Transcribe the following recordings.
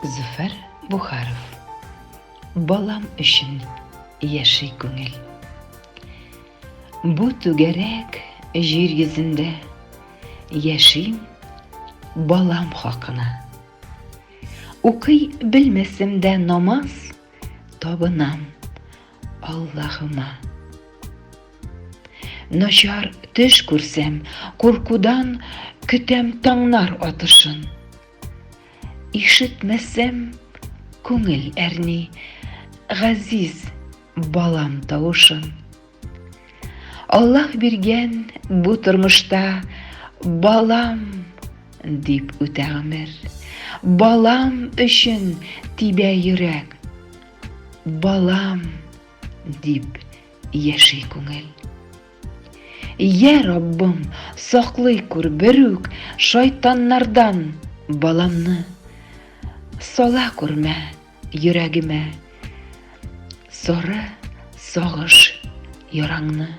Зөфәр Бухаров. Балам өчен яши күңел. Бу түгәрәк җир йөзендә яшим балам хакына. Укый белмәсем дә намаз, табынам Аллаһыма. Начар төш күрсәм, куркудан көтәм таңнар атышын. Ишетмәсәм, күңел әрни, газиз балам тавышын. Аллаһ биргән бу тормышта балам дип үтә гомер. Балам өчен тибә йөрәк. Балам дип яши күңел. Я Раббым, саклый күр бер үк шайтаннардан баламны. Сала күрмә йөрәгемә сары сагыш яраңны.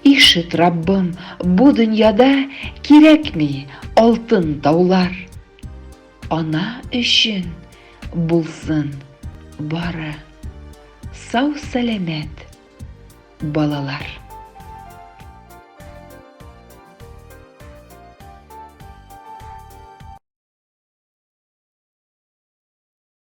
Ишет, Раббым, бу дөньяда кирәкми алтын таулар. Ана өчен булсын бары сау сәламәт балалар.